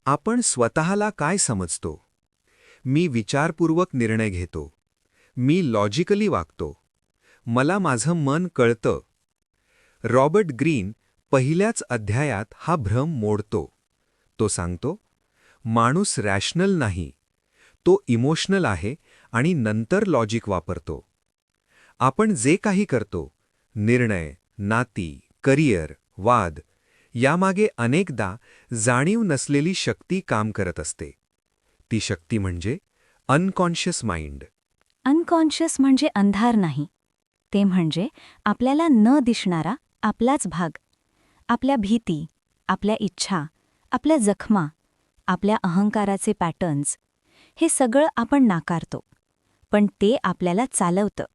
आपण स्वतःला काय समजतो? मी विचारपूर्वक निर्णय घेतो. मी लॉजिकली वागतो. मला माझं मन कळतं. रॉबर्ट ग्रीन पहिल्याच अध्यायात हा भ्रम मोडतो. तो सांगतो, माणूस रॅशनल नाही. तो इमोशनल आहे आणि नंतर लॉजिक वापरतो. आपण जे काही करतो, निर्णय, नाती, करिअर, वाद, यामागे अनेकदा जाणीव नसलेली शक्ती काम करत असते. ती शक्ती म्हणजे अनकॉन्शियस माइंड. अनकॉन्शियस म्हणजे अंधार नाही. ते म्हणजे आपल्याला न दिसणारा आपलाच भाग. आपल्या भीती, आपल्या इच्छा, आपल्या जखमा, आपल्या अहंकाराचे पॅटर्न्स, हे सगळं आपण नाकारतो. पण ते आपल्याला चालवतं.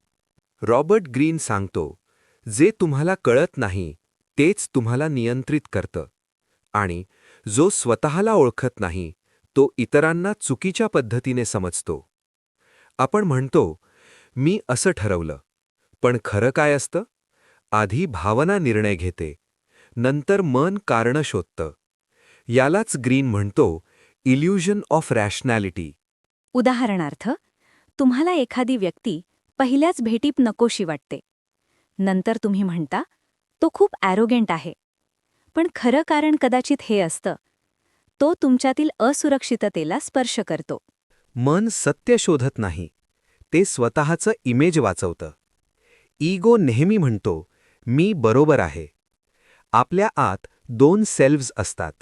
रॉबर्ट ग्रीन सांगतो, जे तुम्हाला कळत नाही तेच तुम्हाला नियंत्रित करतं. आणि जो स्वतःला ओळखत नाही तो इतरांना चुकीच्या पद्धतीने समजतो. आपण म्हणतो, मी असं ठरवलं. पण खरं काय असतं? आधी भावना निर्णय घेते, नंतर मन कारणं शोधतं. यालाच ग्रीन म्हणतो, इल्युजन ऑफ रॅशनॅलिटी. उदाहरणार्थ, तुम्हाला एखादी व्यक्ती पहिल्याच भेटीत नकोशी वाटते. नंतर तुम्ही म्हणता, तो खूप ॲरोगेंट आहे. पण खरं कारण कदाचित हे असतं, तो तुमच्यातील असुरक्षिततेला स्पर्श करतो. मन सत्य शोधत नाही, ते स्वतःचं इमेज वाचवतं. इगो नेहमी म्हणतो, मी बरोबर आहे. आपल्या आत दोन सेल्व्स असतात.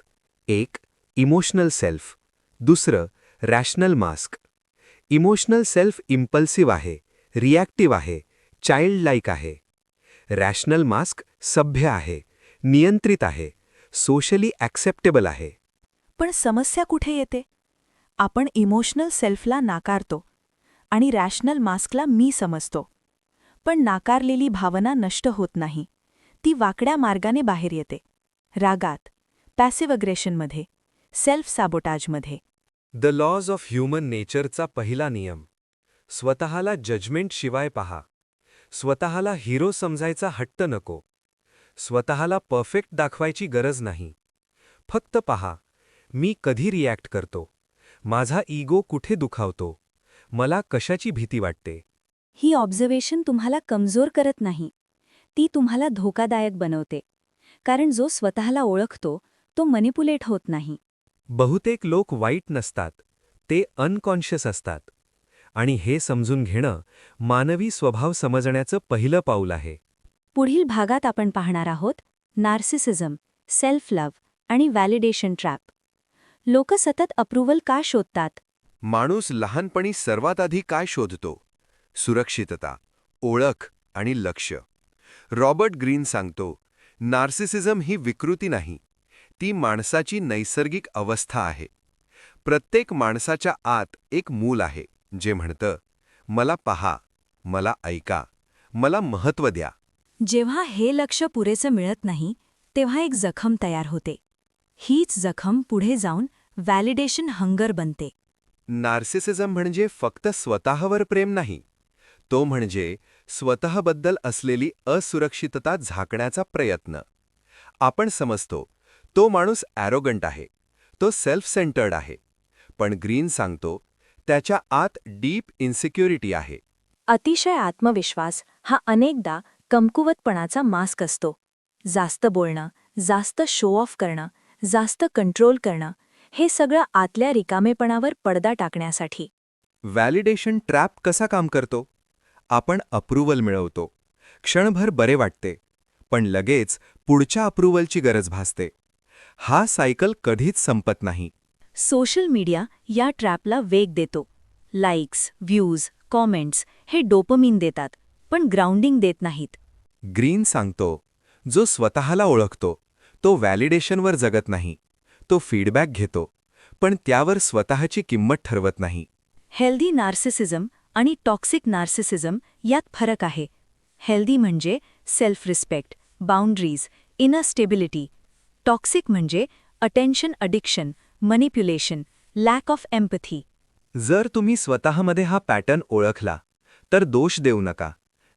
एक इमोशनल सेल्फ, दुसरं rational mask. Emotional self impulsive आहे, रिॲक्टिव्ह आहे, चाइल्डलाईक आहे. रॅशनल मास्क सभ्य आहे, नियंत्रित आहे, सोशली ॲक्सेप्टेबल आहे. पण समस्या कुठे येते? आपण इमोशनल सेल्फला नाकारतो आणि रॅशनल मास्कला मी समजतो. पण नाकारलेली भावना नष्ट होत नाही. ती वाकड्या मार्गाने बाहेर येते. रागात, पॅसिव्ह अग्रेशनमध्ये, सेल्फ सॅबोटाजमध्ये. द लॉज ऑफ ह्युमन नेचरचा पहिला नियम. स्वतःला जजमेंट शिवाय पहा. स्वतःला हिरो समजायचा हट्ट नको. स्वतःला परफेक्ट दाखवायची गरज नाही. फक्त पहा, मी कधी रिॲक्ट करतो, माझा इगो कुठे दुखावतो, मला कशाची भीती वाटते. ही ऑब्झर्वेशन तुम्हाला कमजोर करत नाही. ती तुम्हाला धोकादायक बनवते. कारण जो स्वतःला ओळखतो, तो मॅनिप्युलेट होत नाही. बहुतेक लोक वाईट नसतात, ते अनकॉन्शियस असतात. आणि हे समजून घेणं मानवी स्वभाव समजण्याचं पहिलं पाऊल आहे. पुढील भागात आपण पाहणार आहोत नार्सिसिझम, सेल्फ लव्ह आणि व्हॅलिडेशन ट्रॅप. लोक सतत अप्रूव्हल का शोधतात? माणूस लहानपणी सर्वात आधी काय शोधतो? सुरक्षितता, ओळख आणि लक्ष. रॉबर्ट ग्रीन सांगतो, नार्सिसिझम ही विकृती नाही, ती माणसाची नैसर्गिक अवस्था आहे. प्रत्येक माणसाच्या आत एक मूल आहे, जे म्हणतं, मला पहा, मला ऐका, मला महत्त्व द्या. जेव्हा हे लक्ष पुरेसं मिळत नाही, तेव्हा एक जखम तयार होते. हीच जखम पुढे जाऊन व्हॅलिडेशन हंगर बनते. नार्सिसिझम म्हणजे फक्त स्वतःवर प्रेम नाही. तो म्हणजे स्वतःबद्दल असलेली असुरक्षितता झाकण्याचा प्रयत्न. आपण समजतो, तो माणूस ॲरोगंट आहे, तो सेल्फ सेंटर्ड आहे. पण ग्रीन सांगतो, त्याच्या आत डीप इन्सिक्युरिटी आहे. अतिशय आत्मविश्वास हा अनेकदा कमकुवतपणाचा मास्क असतो. जास्त बोलणं, जास्त शो ऑफ करणं, जास्त कंट्रोल करणं, हे सगळं आतल्या रिकामेपणावर पडदा टाकण्यासाठी. व्हॅलिडेशन ट्रॅप कसा काम करतो? आपण अप्रूव्हल मिळवतो. क्षणभर बरे वाटते, पण लगेच पुढच्या अप्रूव्हलची गरज भासते. हा सायकल कधीच संपत नाही. सोशल मीडिया या ट्रॅपला वेग देतो. लाईक्स, व्ह्यूज, कॉमेंट्स हे डोपामिन देतात, पण ग्राउंडिंग देत नाहीत. ग्रीन सांगतो, जो स्वतःला ओळखतो, तो व्हॅलिडेशनवर जगत नाही. तो फीडबॅक घेतो, पण त्यावर स्वतःची किंमत ठरवत नाही. हेल्दी नार्सिसिझम आणि टॉक्सिक नार्सिसिझम यात फरक आहे. हेल्दी म्हणजे self respect, boundaries, inner stability. Toxic म्हणजे attention addiction, manipulation, lack of empathy. जर तुम्ही स्वतःमध्ये हा पॅटर्न ओळखला, तर दोष देऊ नका,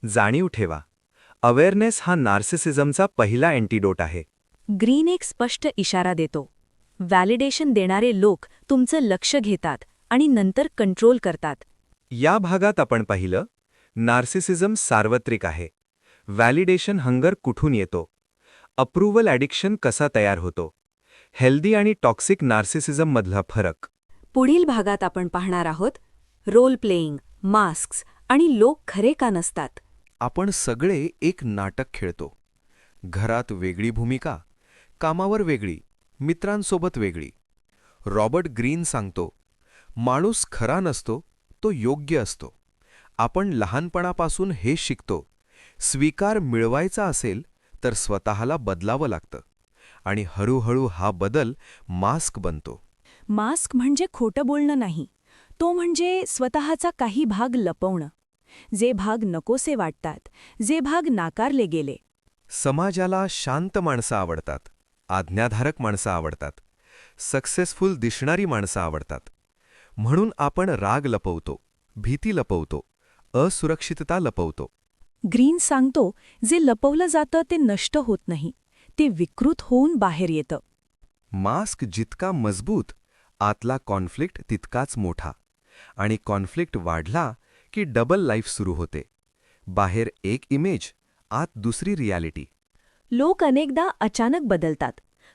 जाणीव ठेवा. अवेअरनेस हा नार्सिसिझमचा पहिला अँटिडोट आहे. ग्रीन एक स्पष्ट इशारा देतो. व्हॅलिडेशन देणारे लोक तुमचं लक्ष घेतात आणि नंतर कंट्रोल करतात. या भागात आपण पाहिलं नार्सिसिझम सार्वत्रिक आहे. व्हॅलिडेशन हंगर कुठून येतो, अप्रूव्हल ॲडिक्शन कसा तयार होतो, हेल्दी आणि टॉक्सिक नार्सिसिझममधला फरक. पुढील भागात आपण पाहणार आहोत रोल प्लेईंग, मास्क्स आणि लोक खरे का नसतात. आपण सगळे एक नाटक खेळतो. घरात वेगळी भूमिका, कामावर वेगळी, मित्रांसोबत वेगळी. रॉबर्ट ग्रीन सांगतो, माणूस खरा नसतो, तो योग्य असतो. आपण लहानपणापासून हे शिकतो. स्वीकार मिळवायचा असेल तर स्वतःला बदलावं लागतं आणि हळूहळू हा बदल मास्क बनतो. मास्क म्हणजे खोटं बोलणं नाही, तो म्हणजे स्वतःचा काही भाग लपवणं. जे भाग नकोसे वाटतात, जे भाग नाकारले गेले. समाजाला शांत माणसं आवडतात, आज्ञाधारक माणसं आवडतात, सक्सेसफुल दिसणारी माणसं आवडतात. म्हणून आपण राग लपवतो, भीती लपवतो, असुरक्षितता लपवतो. ग्रीन सांगतो, जे लपवलं जातं ते नष्ट होत नाही, ते विकृत होऊन बाहेर येतं. मास्क जितका मजबूत, आतला कॉन्फ्लिक्ट तितकाच मोठा. आणि कॉन्फ्लिक्ट वाढला की डबल लाईफ सुरू होते. बाहेर एक इमेज, आत दुसरी रियालिटी. लोक अनेकदा अचानक बदलतात.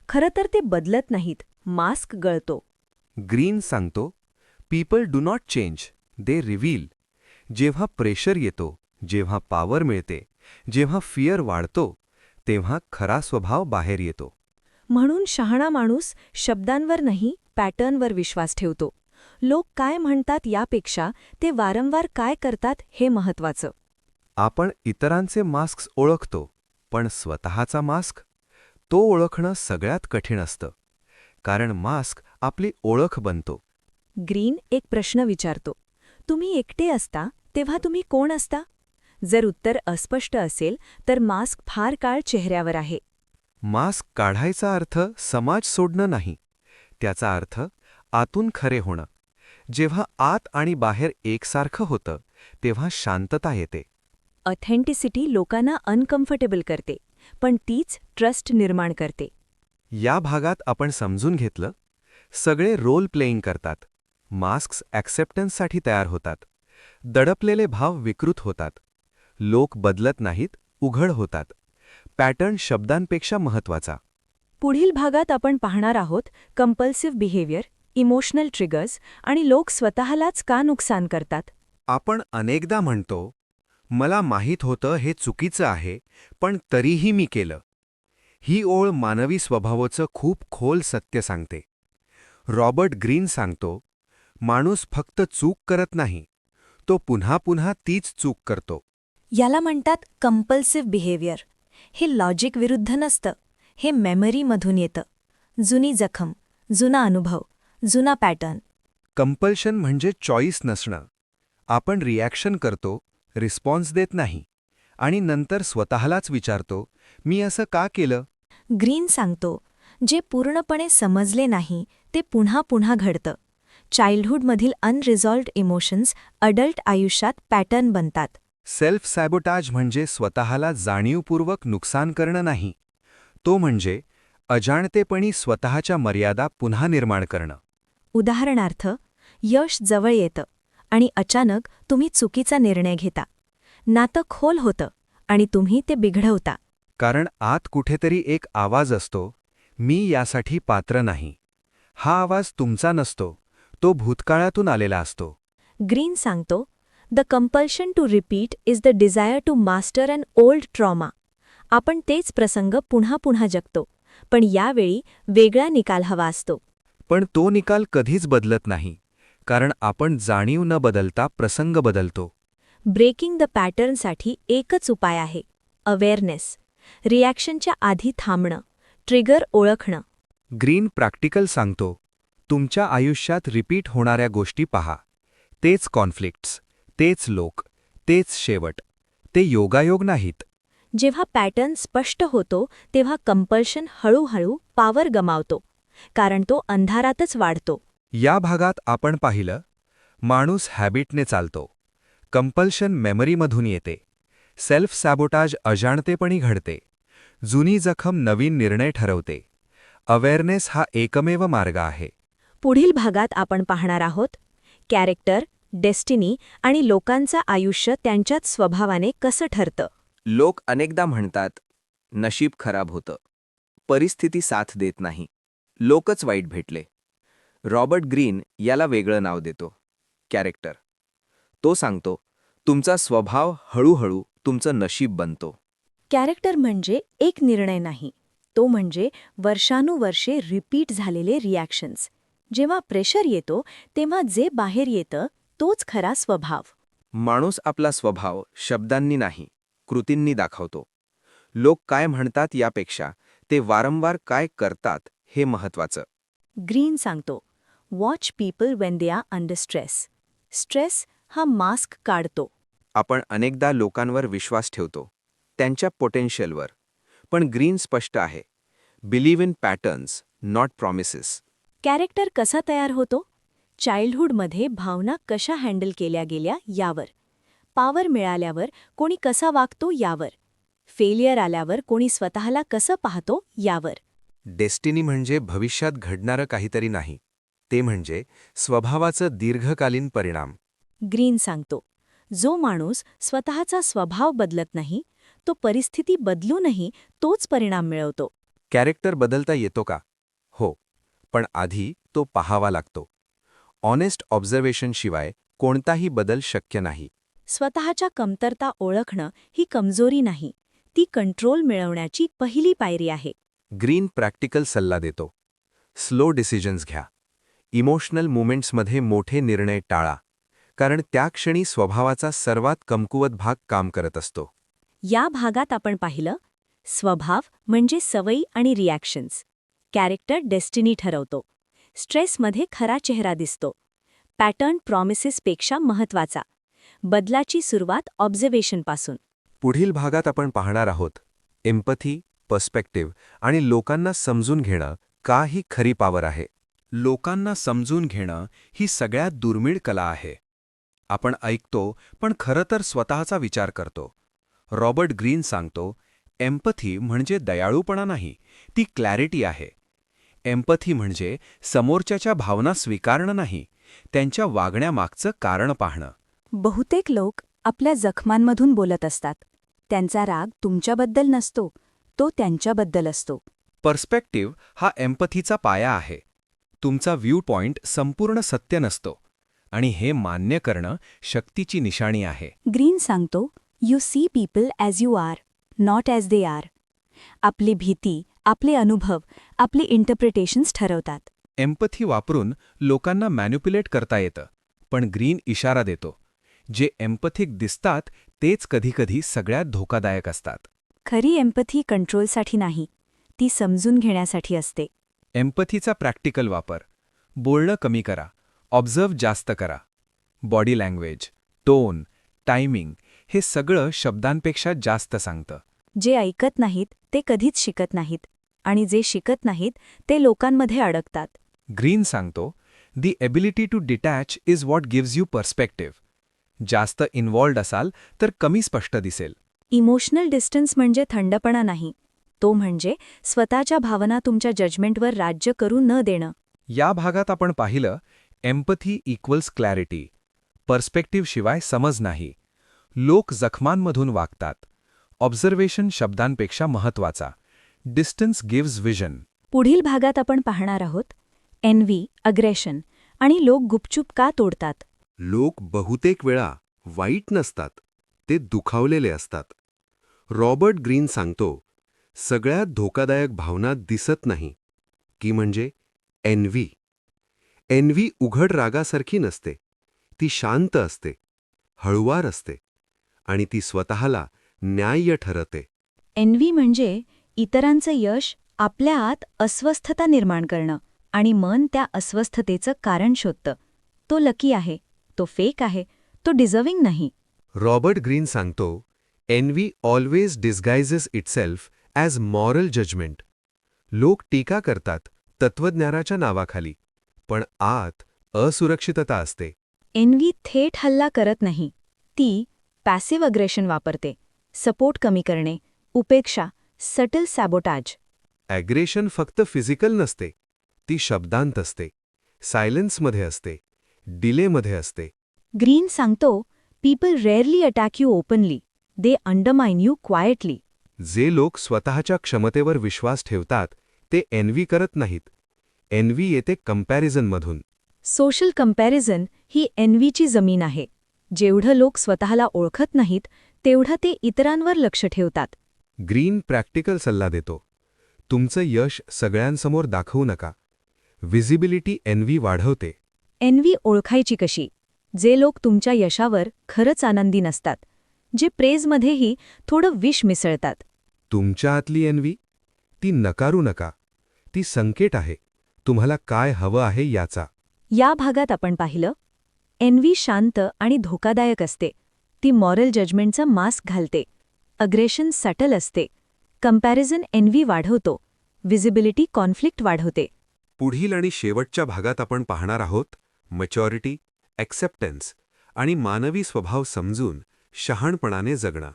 खरं तर ते बदलत नाहीत, मास्क गळतो. ग्रीन सांगतो, people do not change, they reveal. जेव्हा प्रेशर येतो, जेव्हा पॉवर मिळते, जेव्हा फिअर वाढतो, तेव्हा खरा स्वभाव बाहेर येतो. म्हणून शहाणा माणूस शब्दांवर नाही, पॅटर्नवर विश्वास ठेवतो. लोक काय म्हणतात यापेक्षा ते वारंवार काय करतात हे महत्वाचं. आपण इतरांचे मास्क्स ओळखतो, पण स्वतःचा मास्क तो ओळखणं सगळ्यात कठीण असतं. कारण मास्क आपली ओळख बनतो. ग्रीन एक प्रश्न विचारतो, तुम्ही एकटे असता तेव्हा तुम्ही कोण असता? जर उत्तर अस्पष्ट असेल तर मास्क फार काळ चेहऱ्यावर आहे. मास्क काढायचा अर्थ समाज सोडणं नाही, त्याचा अर्थ आतून खरे होणं. जेव्हा आत आणि बाहेर एकसारखं होतं तेव्हा शांतता येते. ऑथेंटिसिटी लोकांना अनकम्फर्टेबल करते, पण तीच ट्रस्ट निर्माण करते. या भागात आपण समजून घेतलं, सगळे रोल प्लेईंग करतात, मास्क्स ॲक्सेप्टन्ससाठी तयार होतात, दडपलेले भाव विकृत होतात, लोक बदलत नाहीत, उघड होतात. पॅटर्न शब्दांपेक्षा महत्वाचा. पुढील भागात आपण पाहणार आहोत कंपल्सिव्ह बिहेवियर, इमोशनल ट्रिगर्स आणि लोक स्वतःलाच का नुकसान करतात. आपण अनेकदा म्हणतो, मला माहीत होतं हे चुकीचं आहे, पण तरीही मी केलं. ही ओळ मानवी स्वभावाचं खूप खोल सत्य सांगते. रॉबर्ट ग्रीन सांगतो, माणूस फक्त चूक करत नाही, तो पुन्हा पुन्हा तीच चूक करतो. याला म्हणतात कंपल्सिव्ह बिहेवियर. हे लॉजिक विरुद्ध नसतं, हे मेमरीमधून येतं. जुनी जखम, जुना अनुभव, जुना पॅटर्न. कंपल्शन म्हणजे चॉईस नसणं. आपण रिॲक्शन करतो, रिस्पॉन्स देत नाही, आणि नंतर स्वतःलाच विचारतो, मी असं का केलं? ग्रीन सांगतो, जे पूर्णपणे समजले नाही ते पुन्हा पुन्हा घडतं. चाइल्डहूडमधील अनरिझॉल्व्ड इमोशन्स अडल्ट आयुष्यात पॅटर्न बनतात. सेल्फ सॅबोटाज म्हणजे स्वतःला जाणीवपूर्वक नुकसान करणं नाही, तो म्हणजे अजाणतेपणी स्वतःच्या मर्यादा पुन्हा निर्माण करणं. उदाहरणार्थ, यश जवळ येतं आणि अचानक तुम्ही चुकीचा निर्णय घेता. नातं खोल होतं आणि तुम्ही ते बिघडवता. कारण आत कुठेतरी एक आवाज असतो, मी यासाठी पात्र नाही. हा आवाज तुमचा नसतो, तो भूतकाळातून आलेला असतो. ग्रीन सांगतो, the compulsion to repeat is the desire to master an old trauma. आपण तेच प्रसंग पुन्हा पुन्हा जगतो, पण यावेळी वेगळा निकाल हवा असतो. पण तो निकाल कधीच बदलत नाही, कारण आपण जाणीव न बदलता प्रसंग बदलतो. ब्रेकिंग द पॅटर्नसाठी एकच उपाय आहे, अवेअरनेस. रिॲक्शनच्या आधी थांबणं, ट्रिगर ओळखणं. ग्रीन प्रॅक्टिकल सांगतो, तुमच्या आयुष्यात रिपीट होणाऱ्या गोष्टी पहा. तेच कॉन्फ्लिक्ट्स, तेच लोक, तेच शेवट. ते योगायोग नाहीत. जेव्हा पॅटर्न स्पष्ट होतो तेव्हा कंपल्शन हळूहळू पावर गमावतो, कारण तो अंधारातच वाढतो. या भागात आपण पाहिलं, माणूस हॅबिटने चालतो, कंपल्शन मेमरीमधून येते, सेल्फ सॅबोटाज अजाणतेपणी घडते, जुनी जखम नवीन निर्णय ठरवते, अवेअरनेस हा एकमेव मार्ग आहे. पुढील भागात आपण पाहणार आहोत कॅरेक्टर, डेस्टिनी आणि लोकांचं आयुष्य त्यांच्यात स्वभावाने कसं ठरतं. लोक अनेकदा म्हणतात, नशीब खराब होतं, परिस्थिती साथ देत नाही, लोकच वाईट भेटले. रॉबर्ट ग्रीन याला वेगळं नाव देतो, कॅरेक्टर. तो सांगतो, तुमचा स्वभाव हळूहळू तुमचं नशीब बनतो. कॅरेक्टर म्हणजे एक निर्णय नाही, तो म्हणजे वर्षानुवर्षे रिपीट झालेले रिॲक्शन्स. जेव्हा प्रेशर येतो तेव्हा जे बाहेर येतं तोच खरा स्वभाव. माणूस आपला स्वभाव शब्दांनी नाही, कृतींनी दाखवतो. लोक काय म्हणतात यापेक्षा ते वारंवार काय करतात हे महत्वाचं. ग्रीन सांगतो, watch people when they are under stress. Stress हा मास्क काढतो. आपण अनेकदा लोकांवर विश्वास ठेवतो, त्यांच्या पोटेन्शियलवर. पण ग्रीन स्पष्ट आहे, believe in patterns, not promises. Character कसा तयार होतो? चाइल्डहूडमध्ये भावना कशा हँडल केल्या गेल्या यावर, पॉवर मिळाल्यावर कोणी कसा वागतो यावर, फेलियर आल्यावर कोणी स्वतःला कसं पाहतो यावर. डेस्टिनी म्हणजे भविष्यात घडणारं काहीतरी नाही, ते म्हणजे स्वभावाचं दीर्घकालीन परिणाम. ग्रीन सांगतो, जो माणूस स्वतःचा स्वभाव बदलत नाही तो परिस्थिती बदलूनही तोच परिणाम मिळवतो. कॅरेक्टर बदलता येतो का? हो, पण आधी तो पाहावा लागतो. ऑनेस्ट ऑब्झर्वेशनशिवाय कोणताही बदल शक्य नाही. स्वतःच्या कमतरता ओळखणं ही कमजोरी नाही, ती कंट्रोल मिळवण्याची पहिली पायरी आहे. ग्रीन प्रॅक्टिकल सल्ला देतो. स्लो डिसिजन्स घ्या. इमोशनल मुमेंट्समध्ये मोठे निर्णय टाळा, कारण त्या क्षणी स्वभावाचा सर्वात कमकुवत भाग काम करत असतो. या भागात आपण पाहिलं, स्वभाव म्हणजे सवयी आणि रिॲक्शन्स. कॅरेक्टर डेस्टिनी ठरवतो. स्ट्रेसमध्ये खरा चेहरा दिसतो. पॅटर्न प्रॉमिसेसपेक्षा महत्वाचा. बदलाची सुरुवात ऑब्झर्वेशनपासून. पुढील भागात आपण पाहणार आहोत एम्पथी, पर्स्पेक्टिव्ह आणि लोकांना समजून घेणं का ही खरी पॉवर आहे. लोकांना समजून घेणं ही सगळ्यात दुर्मिळ कला आहे. आपण ऐकतो पण खरं तर स्वतःचा विचार करतो. रॉबर्ट ग्रीन सांगतो, एम्पथी म्हणजे दयाळूपणा नाही, ती क्लॅरिटी आहे. एम्पथी म्हणजे समोरच्याच्या भावना स्वीकारणं नाही, त्यांच्या वागण्यामागचं कारण पाहणं. बहुतेक लोक आपल्या जखमांमधून बोलत असतात. त्यांचा राग तुमच्याबद्दल नसतो, तो त्यांच्याबद्दल असतो. पर्स्पेक्टिव्ह हा एम्पथीचा पाया आहे. तुमचा व्ह्यू पॉइंट संपूर्ण सत्य नसतो, आणि हे मान्य करणं शक्तीची निशाणी आहे. ग्रीन सांगतो, you see people as you are, not as they are. आपली भीती, आपले अनुभव, आपली इंटरप्रिटेशन्स ठरवतात. एम्पथी वापरून लोकांना मॅन्युप्युलेट करता येतं, पण ग्रीन इशारा देतो, जे एम्पथिक दिसतात तेच कधीकधी सगळ्यात धोकादायक असतात. खरी एम्पथी कंट्रोलसाठी नाही, ती समजून घेण्यासाठी असते. एम्पथीचा प्रॅक्टिकल वापर. बोलणं कमी करा, ऑब्झर्व्ह जास्त करा. बॉडी लँग्वेज, टोन, टायमिंग हे सगळं शब्दांपेक्षा जास्त सांगतं. जे ऐकत नाहीत ते कधीच शिकत नाहीत, आणि जे शिकत नाहीत ते लोकांमध्ये अडकतात. ग्रीन सांगतो, the ability to detach is what gives you perspective. जास्त इन्व्हॉल्ड असाल तर कमी स्पष्ट दिसेल. इमोशनल डिस्टन्स म्हणजे थंडपणा नाही, तो म्हणजे स्वतःच्या भावना तुमच्या जजमेंटवर राज्य करू न देणं. या भागात आपण पाहिलं, एम्पथी इक्वल्स क्लॅरिटी. पर्स्पेक्टिव्ह शिवाय समज नाही. लोक जखमांमधून वागतात. ऑब्झर्वेशन शब्दांपेक्षा महत्वाचा. Distance gives vision. पुढील भागात आपण पाहणार आहोत एन्व्ही, अग्रेशन आणि लोक गुपचूप का तोडतात. लोक बहुतेक वेळा वाईट नसतात, ते दुखावलेले असतात. रॉबर्ट ग्रीन सांगतो, सगळ्यात धोकादायक भावना दिसत नाही, की म्हणजे एन्व्ही. एन्व्ही उघड रागासारखी नसते, ती शांत असते, हळुवार असते, आणि ती स्वतःला न्याय्य ठरवते. एन्व्ही म्हणजे इतरांचं यश आपल्या आत अस्वस्थता निर्माण करणं, आणि मन त्या अस्वस्थतेचं कारण शोधतं. तो लकी आहे, तो फेक आहे, तो डिझर्विंग नाही. रॉबर्ट ग्रीन सांगतो, envy always disguises itself as moral judgement. लोक टीका करतात तत्त्वज्ञानाच्या नावाखाली, पण आत असुरक्षितता असते. एन्व्ही थेट हल्ला करत नाही, ती पॅसिव्ह अग्रेशन वापरते. सपोर्ट कमी करणे, उपेक्षा, सटल सॅबोटाज. ॲग्रेशन फक्त फिजिकल नसते, ती शब्दांत असते, सायलेन्समध्ये असते, डिलेमध्ये असते. ग्रीन सांगतो, people rarely attack you openly, they undermine you quietly. जे लोक स्वतःच्या क्षमतेवर विश्वास ठेवतात ते एन्व्ही करत नाहीत. एन्व्ही येते कंपॅरिझनमधून. सोशल कंपॅरिझन ही एन्व्हीची जमीन आहे. जेवढं लोक स्वतःला ओळखत नाहीत तेवढं ते इतरांवर लक्ष ठेवतात. ग्रीन प्रॅक्टिकल सल्ला देतो. तुमचं यश सगळ्यांसमोर दाखवू नका. व्हिजिबिलिटी एन्व्ही वाढवते. एन्व्ही ओळखायची कशी? जे लोक तुमच्या यशावर खरंच आनंदी नसतात, जे प्रेझमध्येही थोडं विष मिसळतात. तुमच्या आतली एन्व्ही ती नकारू नका. ती संकेत आहे तुम्हाला काय हवं आहे याचा. या भागात आपण पाहिलं, एन्व्ही शांत आणि धोकादायक असते. ती मॉरल जजमेंटचा मास्क घालते. अग्रेशन सटल असते. कंपॅरिझन एन्व्ही वाढवतो. व्हिजिबिलिटी कॉन्फ्लिक्ट वाढवते. पुढील आणि शेवटच्या भागात आपण पाहणार आहोत मॅच्युरिटी, ॲक्सेप्टन्स आणि मानवी स्वभाव समजून शहाणपणाने जगणं.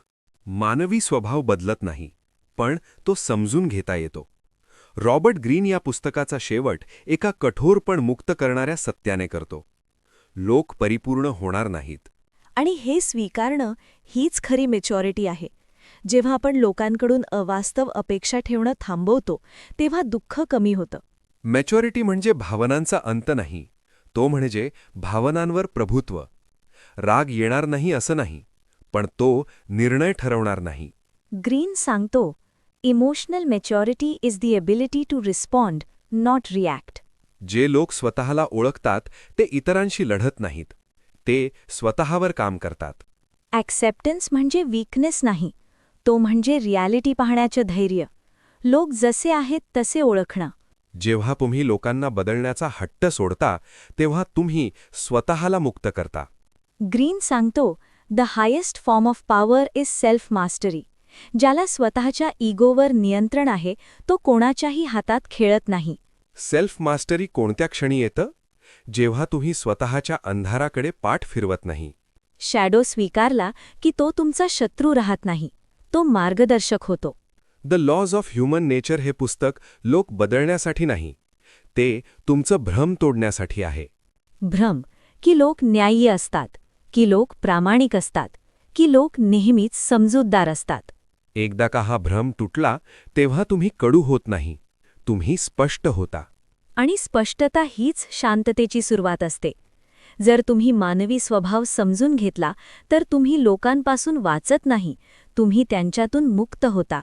मानवी स्वभाव बदलत नाही, पण तो समजून घेता येतो. रॉबर्ट ग्रीन या पुस्तकाचा शेवट एका कठोर पण मुक्त करणाऱ्या सत्याने करतो. लोक परिपूर्ण होणार नाहीत. आणि हे स्वीकारणं हीच खरी मॅच्युरिटी आहे. जेव्हा आपण लोकांकडून अवास्तव अपेक्षा ठेवणं थांबवतो तेव्हा दुःख कमी होतं. मॅच्युरिटी म्हणजे भावनांचा अंत नाही, तो म्हणजे भावनांवर प्रभुत्व. राग येणार नाही असं नाही, पण तो निर्णय ठरवणार नाही. ग्रीन सांगतो, emotional maturity is the ability to respond, not react. जे लोक स्वतःला ओळखतात ते इतरांशी लढत नाहीत, ते स्वतःवर काम करतात. ॲक्सेप्टन्स म्हणजे वीकनेस नाही, तो म्हणजे रिॲलिटी पाहण्याचं धैर्य. लोक जसे आहेत तसे ओळखणं. जेव्हा तुम्ही लोकांना बदलण्याचा हट्ट सोडता तेव्हा तुम्ही स्वतःला मुक्त करता. ग्रीन सांगतो, the highest form of power is self mastery. ज्याला स्वतःच्या इगोवर नियंत्रण आहे तो कोणाच्याही हातात खेळत नाही. सेल्फ मास्टरी कोणत्या क्षणी येतं? जेव्हा तुम्ही स्वतःच्या अंधाराकडे पाठ फिरवत नाही. शॅडो स्वीकारला की तो तुमचा शत्रू राहत नाही, तो मार्गदर्शक होतो. The laws of human nature हे पुस्तक लोक बदलण्यासाठी नाही, ते तुमचं भ्रम तोडण्यासाठी आहे. भ्रम की लोक न्याय्य असतात, की लोक प्रामाणिक असतात, की लोक नेहमीच समजूतदार असतात. एकदा का हा भ्रम तुटला तेव्हा तुम्ही कडू होत नाही, तुम्ही स्पष्ट होता. आणि स्पष्टता हीच शांततेची सुरुवात असते. जर तुम्ही मानवी स्वभाव समजून घेतला तर तुम्ही लोकांपासून वाचत नाही, तुम्ही त्यांच्यातून मुक्त होता.